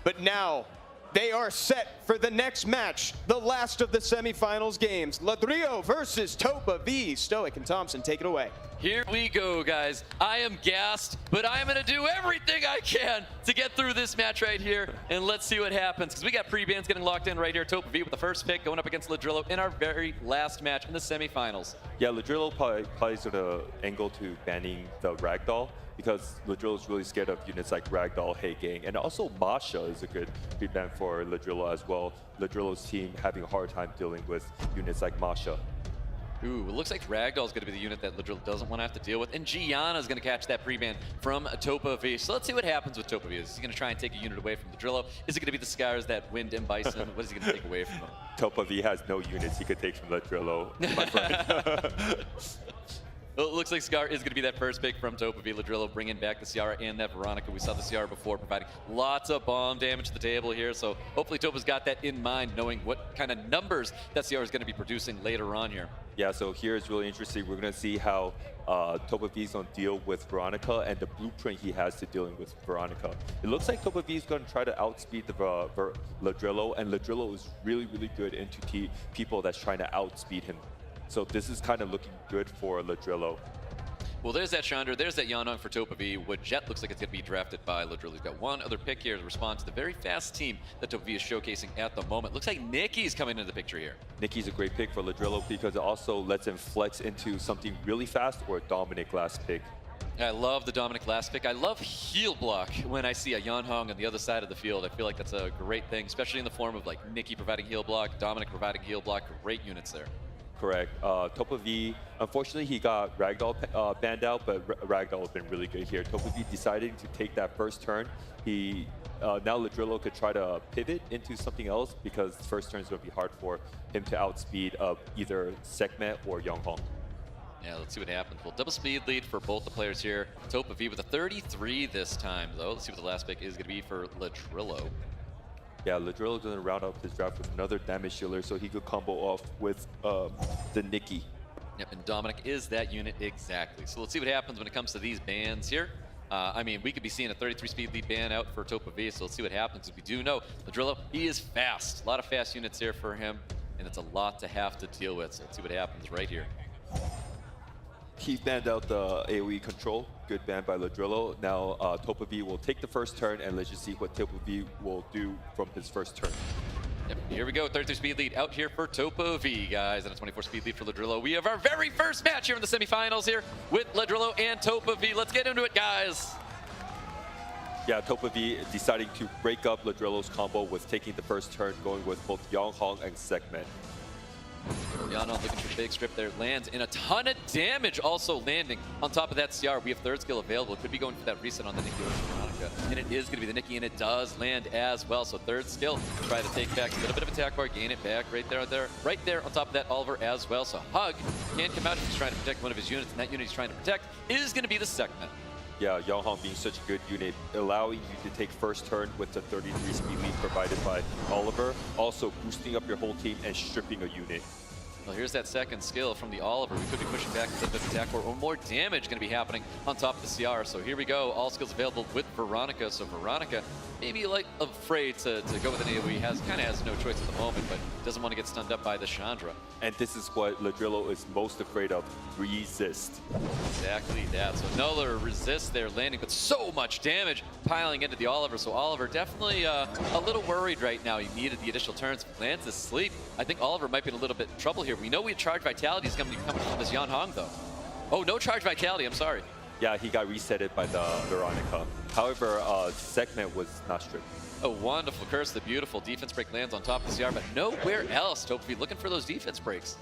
But now, they are set for the next match, the last of the semifinals games. LADRILLO versus TOPAV. Stoic and Thompson, take it away. Here we go, guys. I am gassed, but I am going to do everything I can to get through this match right here, and let's see what happens, because we got pre-bans getting locked in right here. TOPAV with the first pick going up against LADRILLO in our very last match in the semifinals. Yeah, LADRILLO probably is going to angle to banning the Ragdoll, because LADRILLO is really scared of units like Ragdoll, Hey Gang, and also Masha is a good pre-ban for LADRILLO as well. LADRILLO's team having a hard time dealing with units like Masha. Ooh, it looks like Ragdoll is going to be the unit that LADRILLO doesn't want to have to deal with, and Gianna is going to catch that pre-ban from TOPAV. So let's see what happens with TOPAV. Is he going to try and take a unit away from LADRILLO? Is it going to be the Scars, that Wind and Bison? What is he going to take away from him? TOPAV has no units he could take from LADRILLO, my friend. Well, it looks like Scar is going to be that first pick from TOPAV. LADRILLO bringing back the Ciara and that Veronica. We saw the Ciara before, providing lots of bomb damage to the table here. So hopefully TOPAV's got that in mind, knowing what kind of numbers that Ciara is going to be producing later on here. Yeah, so here is really interesting. We're going to see how TOPAV is going to deal with Veronica and the blueprint he has to dealing with Veronica. It looks like TOPAV is going to try to outspeed the LADRILLO, and LADRILLO is really, really good into people that's trying to outspeed him. So this is kind of looking good for LADRILLO. Well, there's that Chandra, there's that Yanong for TOPAV. What Jet looks like it's going to be drafted by LADRILLO. He's got one other pick here to respond to the very fast team that TOPAV is showcasing at the moment. Looks like Nicki's coming into the picture here. Nicki's a great pick for LADRILLO because it also lets him flex into something really fast or a Dominic last pick. I love the Dominic last pick. I love heal block when I see a Yanhong on the other side of the field. I feel like that's a great thing, especially in the form of like Nicki providing heal block, Dominic providing heal block. Great units there. Correct. TOPAV, unfortunately, he got Ragdoll banned out, but Ragdoll has been really good here. TOPAV deciding to take that first turn. Now LADRILLO could try to pivot into something else because first turn is going to be hard for him to outspeed either Sekhmet or Yanghong. Yeah, let's see what happens. Well, double speed lead for both the players here. TOPAV with a 33 this time, though. Let's see what the last pick is going to be for LADRILLO. Yeah, LADRILLO is going to round up his draft with another damage dealer so he could combo off with the Nicki. Yep, and Dominic is that unit exactly. So let's see what happens when it comes to these bans here. I mean, we could be seeing a 33 speed lead ban out for TOPAV, so let's see what happens. We do know LADRILLO, he is fast. A lot of fast units here for him, and it's a lot to have to deal with. So let's see what happens right here. He banned out the AoE control. Good ban by LADRILLO. Now TOPAV will take the first turn, and let's just see what TOPAV will do from his first turn. Yep, here we go. 33 speed lead out here for TOPAV, guys, and a 24 speed lead for LADRILLO. We have our very first match here in the semifinals here with LADRILLO and TOPAV. Let's get into it, guys. Yeah, TOPAV deciding to break up LADRILLO's combo with taking the first turn, going with both Yanghong and Sekhmet. Yanhong looking for big strip there, lands, and a ton of damage also landing on top of that CR. We have third skill available. Could be going for that reset on the Nicki or Veronica, and it is going to be the Nicki, and it does land as well. So third skill, try to take back a little bit of attack bar, gain it back right there on top of that Oliver as well. So Hug can come out if he's trying to protect one of his units, and that unit he's trying to protect is going to be the Sekhmet. Yeah, Yanghong being such a good unit, allowing you to take first turn with the 33 speed lead provided by Oliver, also boosting up your whole team and stripping a unit. Well, here's that second skill from the Oliver. We could be pushing back a little bit of attack or more damage going to be happening on top of the CR. So here we go, all skills available with Veronica. So Veronica maybe like afraid to go with an AoE, kind of has no choice at the moment, but doesn't want to get stunned up by the Chandra. And this is what LADRILLO is most afraid of, resist. Exactly that. So Nola resists their landing, but so much damage piling into the Oliver. So Oliver definitely a little worried right now. He needed the additional turns. Lands asleep. I think Oliver might be in a little bit of trouble here. We know Charge Vitality is going to be coming from this Yanhong, though. Oh, no Charge Vitality. I'm sorry. Yeah, he got resetted by the Veronica. However, Sekhmet was not stripped. A wonderful curse, the beautiful defense break lands on top of the CR, but nowhere else. TOPAV looking for those defense breaks.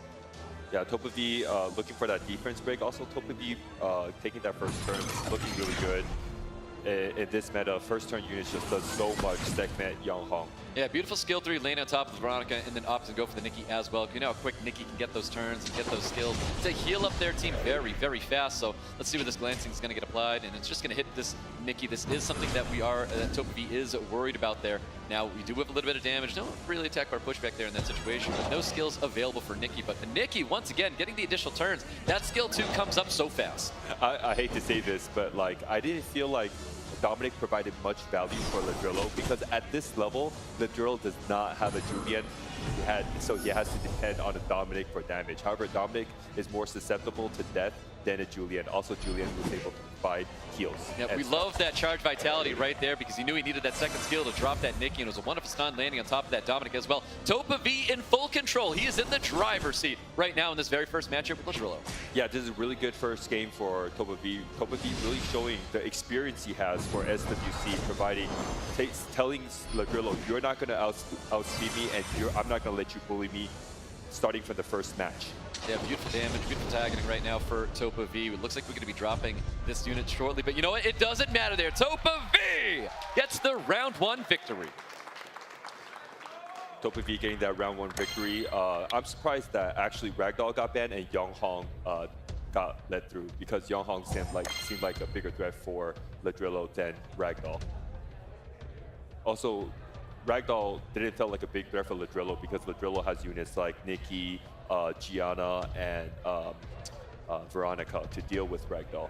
Yeah, TOPAV looking for that defense break. Also, TOPAV taking that first turn, looking really good. In this meta, first turn units just does so much. Sekhmet, Yanghong. Yeah, beautiful skill 3 laying on top of Veronica, and then opposite go for the Nicki as well. You know how quick Nicki can get those turns and get those skills to heal up their team very, very fast. So let's see where this glancing is going to get applied, and it's just going to hit this Nicki. This is something that that TOPAV is worried about there. Now, we do have a little bit of damage. No really attack bar pushback there in that situation, but no skills available for Nicki. But the Nicki, once again, getting the additional turns. That skill 2 comes up so fast. I hate to say this, but like I didn't feel like Dominic provided much value for LADRILLO because at this level, LADRILLO does not have a Julian. So he has to depend on a Dominic for damage. However, Dominic is more susceptible to death than a Julian. Also, Julian was able to provide heals. Yeah, we love that charge vitality right there because he knew he needed that second skill to drop that Nikki, and it was a wonderful stun landing on top of that Dominic as well. TOPAV in full control. He is in the driver's seat right now in this very first matchup with LADRILLO. Yeah, this is a really good first game for TOPAV. TOPAV really showing the experience he has for SWC, providing, telling LADRILLO, you're not going to outspeed me, and I'm not going to let you bully me starting from the first match. Yeah, beautiful damage, beautiful targeting right now for TOPAV. It looks like we're going to be dropping this unit shortly, but you know what? It doesn't matter there. TOPAV gets the round 1 victory. TOPAV getting that round 1 victory. I'm surprised that actually Ragdoll got banned and Yonghong got let through because Yonghong seemed like a bigger threat for LADRILLO than Ragdoll. Also, Ragdoll didn't feel like a big threat for LADRILLO because LADRILLO has units like Nikki, Gianna, and Veronica to deal with Ragdoll.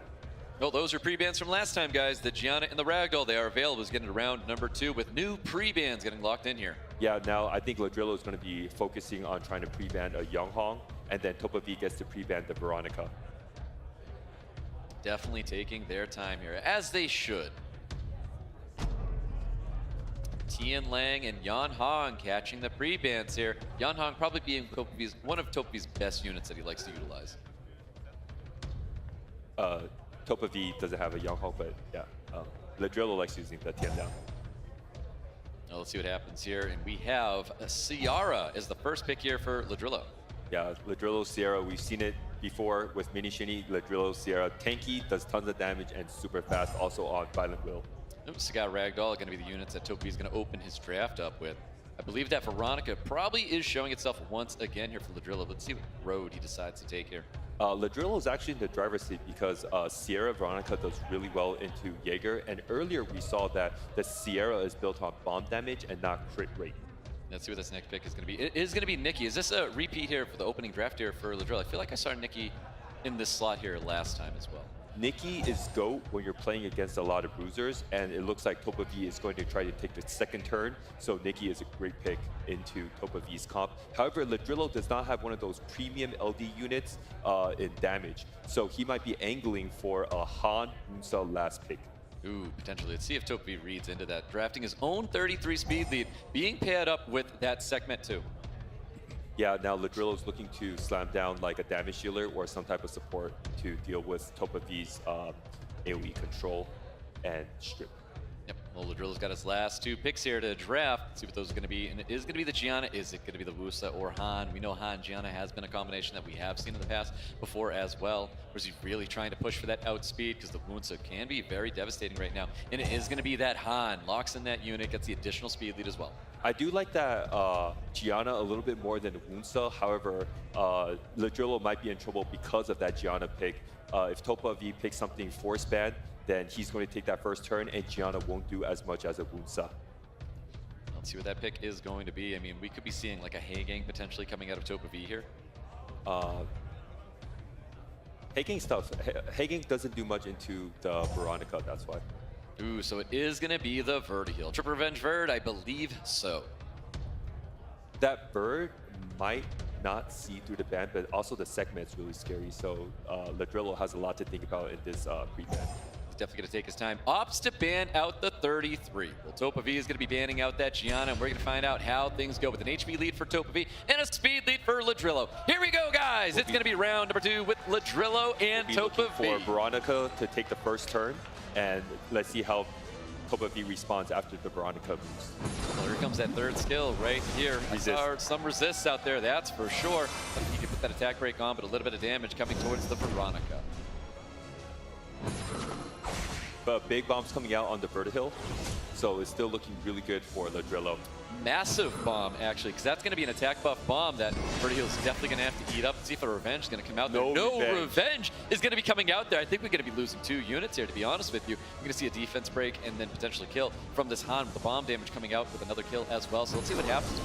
Well, those are pre-bans from last time, guys. The Gianna and the Ragdoll, they are available. Is getting to round number 2 with new pre-bans getting locked in here. Yeah, now I think LADRILLO is going to be focusing on trying to pre-ban a Yonghong, and then TOPAV gets to pre-ban the Veronica. Definitely taking their time here, as they should. Tian Lang and Yan Hong catching the pre-bans here. Yan Hong probably being one of TOPAV's best units that he likes to utilize. TOPAV doesn't have a Yonghong, but yeah, LADRILLO likes using the Tian down. Now let's see what happens here, and we have Ciara as the first pick here for LADRILLO. Yeah, LADRILLO Ciara, we've seen it before with Mini Shinny. LADRILLO Ciara, tanky, does tons of damage, and super fast, also on Violent Will. Sagat Ragdoll are going to be the units that TOPAV is going to open his draft up with. I believe that Veronica probably is showing itself once again here for LADRILLO. Let's see what road he decides to take here. LADRILLO is actually in the driver's seat because Sierra Veronica does really well into Jaeger, and earlier we saw that the Sierra is built on bomb damage and not crit rate. Let's see what this next pick is going to be. It is going to be Nikki. Is this a repeat here for the opening draft here for LADRILLO? I feel like I saw Nikki in this slot here last time as well. Nikki is GOAT when you're playing against a lot of bruisers, and it looks like TOPAV is going to try to take the second turn, so Nikki is a great pick into TOPAV's comp. However, LADRILLO does not have one of those premium LD units in damage, so he might be angling for a Han Unsa last pick. Ooh, potentially. Let's see if TOPAV reads into that. Drafting his own 33 speed lead, being paired up with that segment too. Yeah, now LADRILLO is looking to slam down like a damage dealer or some type of support to deal with TOPAV's AoE control and strip. Yep, well, LADRILLO's got his last 2 picks here to draft. Let's see what those are going to be. And it is going to be the Gianna. Is it going to be the Wusa or Han? We know Han Gianna has been a combination that we have seen in the past before as well. Or is he really trying to push for that outspeed? Because the Wusa can be very devastating right now. And it is going to be that Han. Locks in that unit, gets the additional speed lead as well. I do like that Gianna a little bit more than Wunsa. However, LADRILLO might be in trouble because of that Gianna pick. If TOPAV picks something force ban, then he's going to take that first turn, and Gianna won't do as much as a Wunsa. Let's see what that pick is going to be. I mean, we could be seeing like a Hagang potentially coming out of TOPAV here. Hagang stuff. Hagang doesn't do much into the Veronica, that's why. Ooh, so it is going to be the Vertiheal. Triple Revenge Verd, I believe so. That bird might not see through the ban, but also the segment is really scary. So LADRILLO has a lot to think about in this pre-ban. He's definitely going to take his time. Opts to ban out the 33. Well, TOPAV is going to be banning out that Gianna, and we're going to find out how things go with an HP lead for TOPAV and a speed lead for LADRILLO. Here we go, guys. It's going to be round number 2 with LADRILLO and TOPAV. For Veronica to take the first turn, and let's see how TOPAV responds after the Veronica moves. Well, here comes that third skill right here. Some resists out there, that's for sure. I think he can put that attack break on, but a little bit of damage coming towards the Veronica. But big bombs coming out on the Vertihill, so it's still looking really good for LADRILLO. Massive bomb, actually, because that's going to be an attack buff bomb that Vertiheal is definitely going to have to eat up. See if a revenge is going to come out there. No revenge is going to be coming out there. I think we're going to be losing 2 units here, to be honest with you. We're going to see a defense break and then potentially kill from this Han with the bomb damage coming out with another kill as well. So let's see what happens.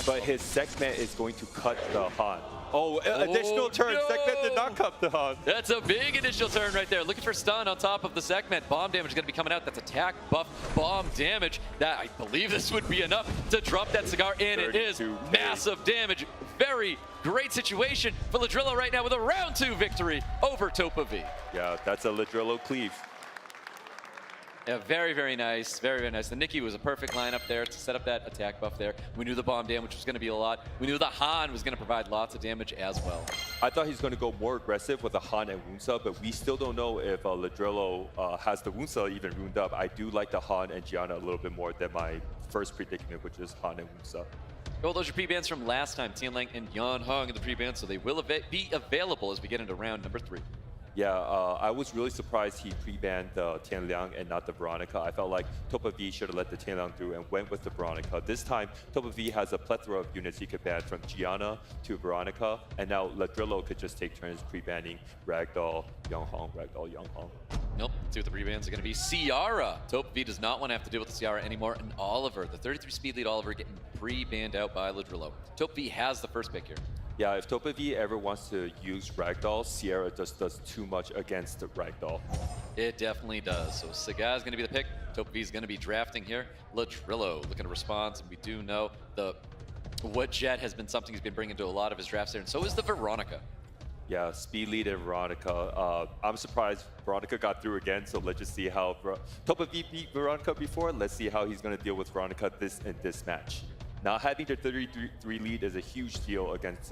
But his segment is going to cut the Han. Oh, additional turn. no! Segment did not come down. That's a big initial turn right there. Looking for stun on top of the segment. Bomb damage is going to be coming out. That's attack, buff, bomb damage. That, I believe this would be enough to drop that cigar, and it is 32K. massive damage. Very great situation for LADRILLO right now with a round 2 victory over TOPAV. Yeah, that's a LADRILLO cleave. Yeah, very, very nice. Very, very nice. The Nikki was a perfect lineup there to set up that attack buff there. We knew the bomb damage was going to be a lot. We knew the Han was going to provide lots of damage as well. I thought he's going to go more aggressive with the Han and Wunsa, but we still don't know if LADRILLO has the Wunsa even runed up. I do like the Han and Gianna a little bit more than my first predicament, which is Han and Wunsa. Well, those are pre-bans from last time. Tian Lang and Yan Hong in the pre-ban, so they will be available as we get into round number 3. Yeah, I was really surprised he pre-banned the Tian Liang and not the Veronica. I felt like TOPAV should have let the Tian Liang through and went with the Veronica. This time, TOPAV has a plethora of units he could ban from Gianna to Veronica, and now LADRILLO could just take turns pre-banning Ragdoll, Young Hong, Ragdoll, Young Hong. Nope, let's see what the pre-bans are going to be. Ciara. TOPAV does not want to have to deal with the Ciara anymore, and Oliver, the 33 speed lead Oliver, getting pre-banned out by LADRILLO. TOPAV has the first pick here. Yeah, if TOPAV ever wants to use Ragdoll, Sierra just does too much against the Ragdoll. It definitely does. So Saga is going to be the pick. TOPAV is going to be drafting here. LADRILLO looking to respond. And we do know the Jet has been something he's been bringing to a lot of his drafts there, and so is the Veronica. Yeah, speed lead and Veronica. I'm surprised Veronica got through again, so let's just see how TOPAV beat Veronica before. Let's see how he's going to deal with Veronica in this match. Now, having the 33 lead is a huge deal against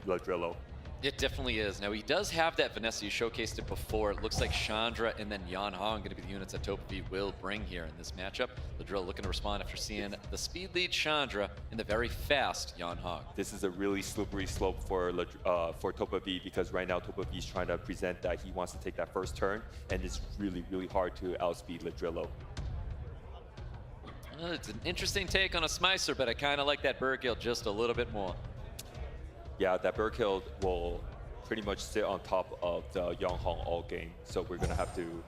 LADRILLO. It definitely is. Now, he does have that Vanessa. You showcased it before. It looks like Chandra and then Yan Hong going to be the units that TOPAV will bring here in this matchup. LADRILLO looking to respond after seeing the speed lead Chandra and the very fast Yan Hong. This is a really slippery slope for TOPAV because right now TOPAV is trying to present that he wants to take that first turn, and it's really, really hard to outspeed LADRILLO. It's an interesting take on a Smicer, but I kind of like that Burkill just a little bit more. Yeah, that Burkill will pretty much sit on top of the Young Hong all game, so we're going to have to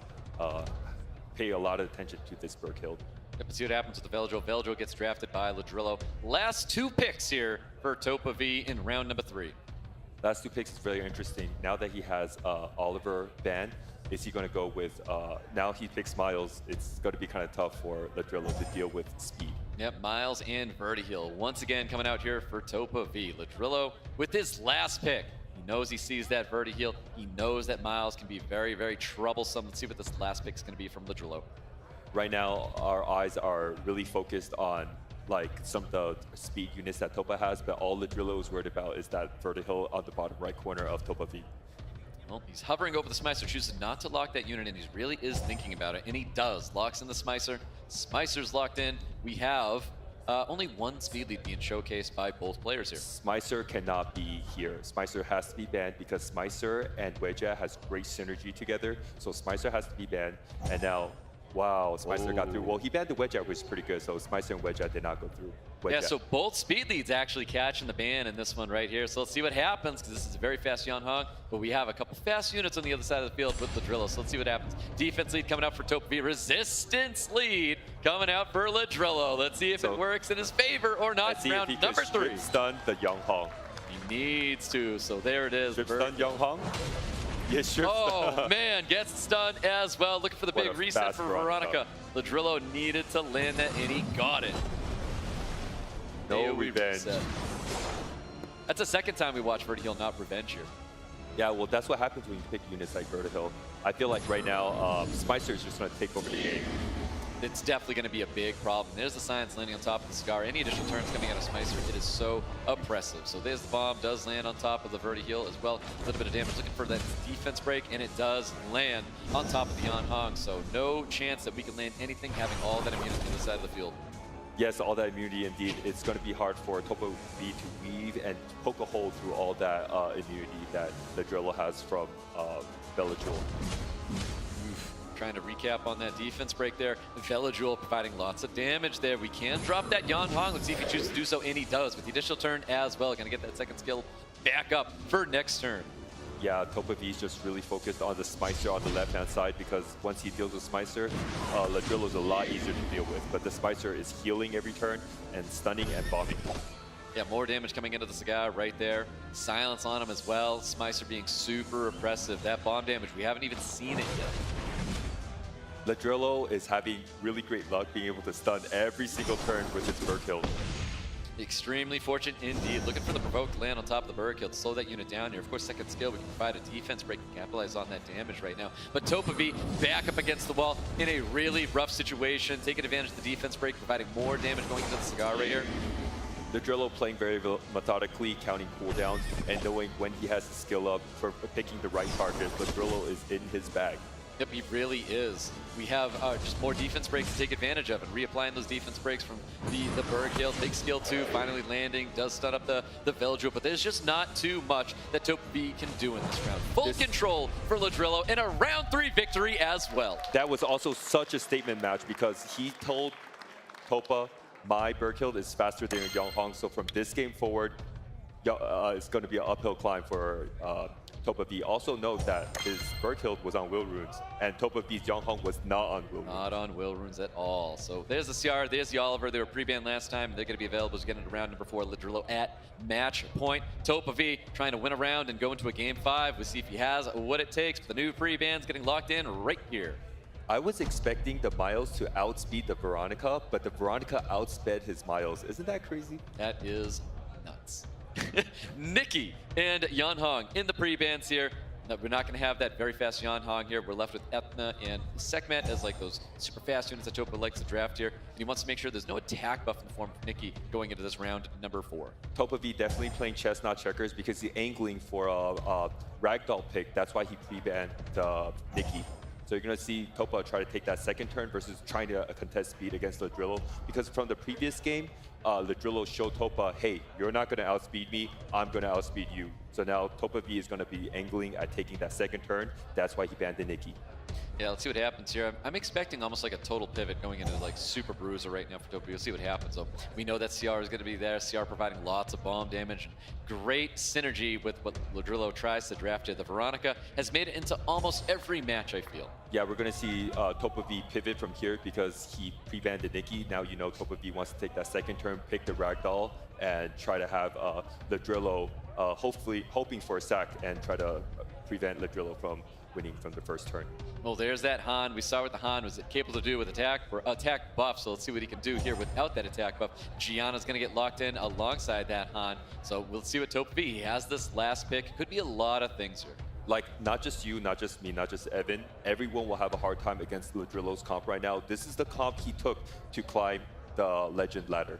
pay a lot of attention to this Burkill. Let's see what happens with the Veladrill. Veladrill gets drafted by LADRILLO. Last 2 picks here for TOPAV in round number 3. Last 2 picks is very interesting. Now that he has Oliver banned, is he going to go with, now he picks Miles, it's going to be kind of tough for LADRILLO to deal with speed. Yep, Miles and Vertiheal once again coming out here for TOPAV. LADRILLO with his last pick. He knows he sees that Vertiheal. He knows that Miles can be very, very troublesome. Let's see what this last pick is going to be from LADRILLO. Right now, our eyes are really focused on like some of the speed units that Topa has, but all LADRILLO is worried about is that Vertiheal on the bottom right corner of TOPAV. Well, he's hovering over the Smicer, chooses not to lock that unit in. He really is thinking about it, and he does. Locks in the Smicer. Smicer's locked in. We have only 1 speed lead being showcased by both players here. Smicer cannot be here. Smicer has to be banned because Smicer and Wedja has great synergy together. So Smicer has to be banned. And now, wow, Smicer got through. Well, he banned the Wedja, which is pretty good. So Smicer and Wedja did not go through. Yeah, so both speed leads actually catching the ban in this one right here. So let's see what happens, because this is a very fast Yan Hong, but we have a couple fast units on the other side of the field with LADRILLO. So let's see what happens. Defense lead coming out for TOPAV. Resistance lead coming out for LADRILLO. Let's see if it works in his favor or not. Let's see round if he number can 3. stun the Young Hong. He needs to, so there it is. Stun Young Hong? Yes, sure. Oh, man, gets stunned as well. Looking for the big reset for Veronica. LADRILLO needed to land that, and he got it. No revenge. That's the second time we watched Vertiheal not revenge here. Yeah, well, that's what happens when you pick units like Vertiheal. I feel like right now, Smicer is just going to take over the game. It's definitely going to be a big problem. There's the Science landing on top of the Scar. Any additional turns coming out of Smicer, it is so oppressive. So there's the bomb, does land on top of the Vertiheal as well. A little bit of damage, looking for that defense break, and it does land on top of the Yan Hong. So no chance that we can land anything having all that immunity on the side of the field. Yes, all that immunity indeed. It's going to be hard for TOPAV to weave and poke a hole through all that immunity that LADRILLO has from Veladrill. Trying to recap on that defense break there. Veladrill providing lots of damage there. We can drop that Yan Hong. Let's see if he chooses to do so, and he does with the additional turn as well. Gonna get that second skill back up for next turn. Yeah, TOPAV is just really focused on the Smicer on the left-hand side because once he deals with Smicer, LADRILLO is a lot easier to deal with. But the Smicer is healing every turn and stunning and bombing. Yeah, more damage coming into the Cigar right there. Silence on him as well. Smicer being super oppressive. That bomb damage, we haven't even seen it yet. LADRILLO is having really great luck being able to stun every single turn with his bird kill. Extremely fortunate indeed. Looking for the provoked land on top of the bird kill to slow that unit down here. Of course, second skill, we can provide a defense break and capitalize on that damage right now. But TOPAV back up against the wall in a really rough situation, taking advantage of the defense break, providing more damage going into the Cigar right here. LADRILLO playing very methodically, counting cooldowns, and knowing when he has to skill up for picking the right target. LADRILLO is in his bag. Yep, he really is. We have just more defense breaks to take advantage of, and reapplying those defense breaks from the bird kill. Big skill 2 finally landing, does stun up the Veldrew, but there's just not too much that TOPAV can do in this round. Full control for LADRILLO and a round 3 victory as well. That was also such a statement match because he told Topa, my bird kill is faster than Yonghong, so from this game forward, it's going to be an uphill climb for TOPAV. Also note that his bird kill was on will runes, and TOPAV's Yonghong was not on will runes. Not on will runes at all. So there's the CR, there's the Oliver. They were pre-banned last time. They're going to be available to get into round number 4. LADRILLO at match point. TOPAV trying to win a round and go into a game 5. We'll see if he has what it takes. The new pre-bans getting locked in right here. I was expecting the Miles to outspeed the Veronica, but the Veronica outsped his Miles. Isn't that crazy? That is nuts. Nikki and Yonghong in the pre-bans here. No, we're not going to have that very fast Yonghong here. We're left with Ethna and Sekhmet as like those super fast units that Topa likes to draft here. And he wants to make sure there's no attack buff in the form of Nikki going into this round number 4. TOPAV definitely playing chess, not checkers, because he's angling for a ragdoll pick. That's why he pre-banned Nikki. So you're going to see Topa try to take that second turn versus trying to contest speed against LADRILLO. Because from the previous game, LADRILLO showed Topa, hey, you're not going to outspeed me, I'm going to outspeed you. So now TOPAV is going to be angling at taking that second turn. That's why he banned the Nikki. Yeah, let's see what happens here. I'm expecting almost like a total pivot going into like Super Bruiser right now for TOPAV. We'll see what happens. So we know that CR is going to be there. CR providing lots of bomb damage. Great synergy with what LADRILLO tries to draft here. The Veronica has made it into almost every match, I feel. Yeah, we're going to see TOPAV pivot from here because he pre-banned the Nikki. Now you know TOPAV wants to take that second turn, pick the Ragdoll, and try to have LADRILLO hopefully hoping for a sack and try to prevent LADRILLO from winning from the first turn. Well, there's that Han. We saw what the Han was capable to do with attack buff, so let's see what he can do here without that attack buff. Gianna's going to get locked in alongside that Han, so we'll see what TOPAV. He has this last pick. Could be a lot of things here. Like, not just you, not just me, not just Evan, everyone will have a hard time against LADRILLO's comp right now. This is the comp he took to climb the legend ladder.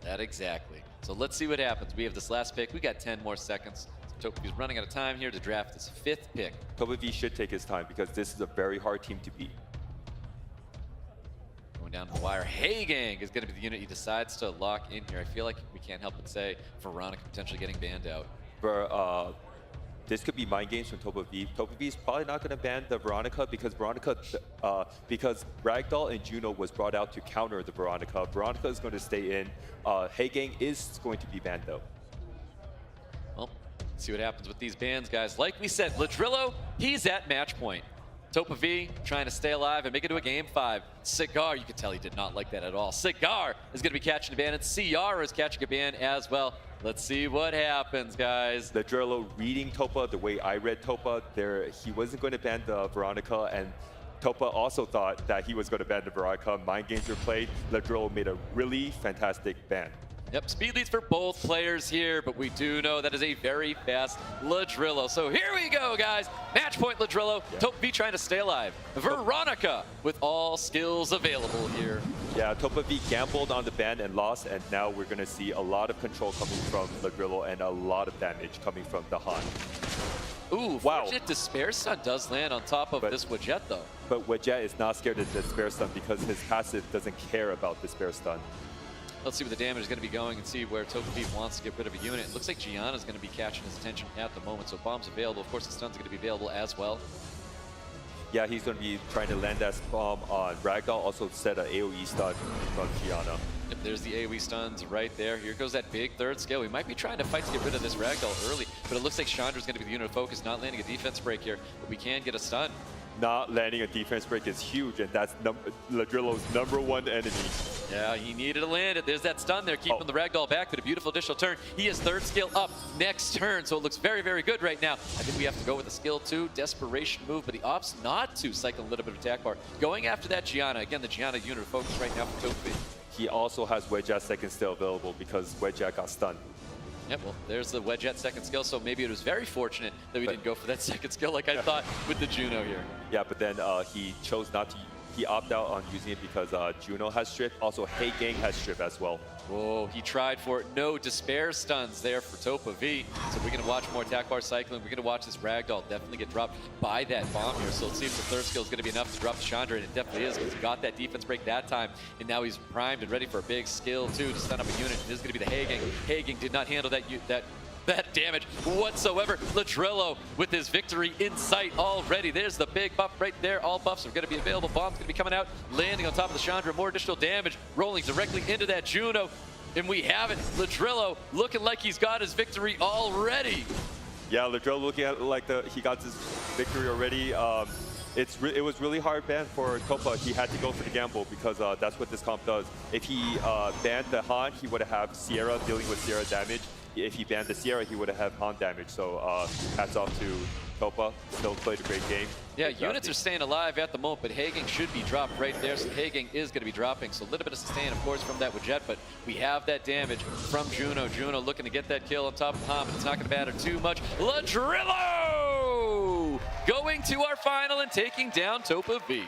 That exactly. So let's see what happens. We have this last pick. We got 10 more seconds. TOPAV's running out of time here to draft his 5th pick. TOPAV should take his time because this is a very hard team to beat. Going down the wire. Hey Gang is going to be the unit he decides to lock in here. I feel like we can't help but say Veronica potentially getting banned out. This could be mind games from TOPAV. TOPAV is probably not going to ban the Veronica because Ragdoll and Juno was brought out to counter the Veronica. Veronica is going to stay in. Hey Gang is going to be banned though. Well, let's see what happens with these bans, guys. Like we said, LADRILLO, he's at match point. TOPAV trying to stay alive and make it to a game 5. Cigar, you could tell he did not like that at all. Cigar is going to be catching a ban, and CR is catching a ban as well. Let's see what happens, guys. LADRILLO reading Topa the way I read Topa. He wasn't going to ban the Veronica, and Topa also thought that he was going to ban the Veronica. Mind games were played. LADRILLO made a really fantastic ban. Yep, speed leads for both players here, but we do know that is a very fast LADRILLO. So here we go, guys. Match point LADRILLO. Yeah. TOPAV trying to stay alive. Veronica with all skills available here. Yeah, TOPAV gambled on the ban and lost, and now we're going to see a lot of control coming from LADRILLO and a lot of damage coming from the Han. Ooh, wow. Fortunate Despair Stun does land on top of this Widget, though. But Widget is not scared of Despair Stun because his passive doesn't care about Despair Stun. Let's see where the damage is going to be going and see where TOPAV wants to get rid of a unit. It looks like Gianna's going to be catching his attention at the moment, so bomb's available. Of course, the stun's going to be available as well. Yeah, he's going to be trying to land that bomb on Ragdoll, also set an AoE stun from Gianna. Yep, there's the AoE stuns right there. Here goes that big 3rd skill. We might be trying to fight to get rid of this Ragdoll early, but it looks like Chandra's going to be the unit of focus, not landing a defense break here, but we can get a stun. Not landing a defense break is huge, and that's LADRILLO's #1 enemy. Yeah, he needed to land it. There's that stun there, keeping the ragdoll back, but a beautiful additional turn. He has third skill up next turn, so it looks very, very good right now. I think we have to go with the skill 2, desperation move, but he opts not to cycle a little bit of attack bar. Going after that Gianna. Again, the Gianna unit of focus right now for TOPAV. He also has Wedge at second still available because Wedge at got stunned. Yep, well, there's the Wedge at second skill, so maybe it was very fortunate that we didn't go for that second skill like I thought with the Juno here. Yeah, but then he chose not to. He opted out on using it because Juno has strip. Also, Hey Gang has strip as well. Whoa, he tried for it. No despair stuns there for TOPAV. So we're going to watch more attack bar cycling. We're going to watch this ragdoll definitely get dropped by that bomb here. So let's see if the third skill is going to be enough to drop Chandra, and it definitely is because he got that defense break that time. And now he's primed and ready for a big skill, too, to stun up a unit. This is going to be the Hey Gang. Hey Gang did not handle that damage whatsoever. LADRILLO with his victory in sight already. There's the big buff right there. All buffs are going to be available. Bomb's going to be coming out, landing on top of the Chandra. More additional damage, rolling directly into that Juno. And we have it. LADRILLO looking like he's got his victory already. Yeah, LADRILLO looking at it like he got his victory already. It was really hard ban for Topa. He had to go for the gamble because that's what this comp does. If he banned the Han, he would have Sierra dealing with Sierra damage. If he banned the Sierra, he would have Han damage. So hats off to Topa. Still played a great game. Yeah, units are staying alive at the moment, but Hey Gang should be dropped right there. So Hey Gang is going to be dropping. So a little bit of sustain, of course, from that Widget, but we have that damage from Juno. Juno looking to get that kill on top of Han, but it's not going to matter too much. LADRILLO going to our final and taking down TOPAV.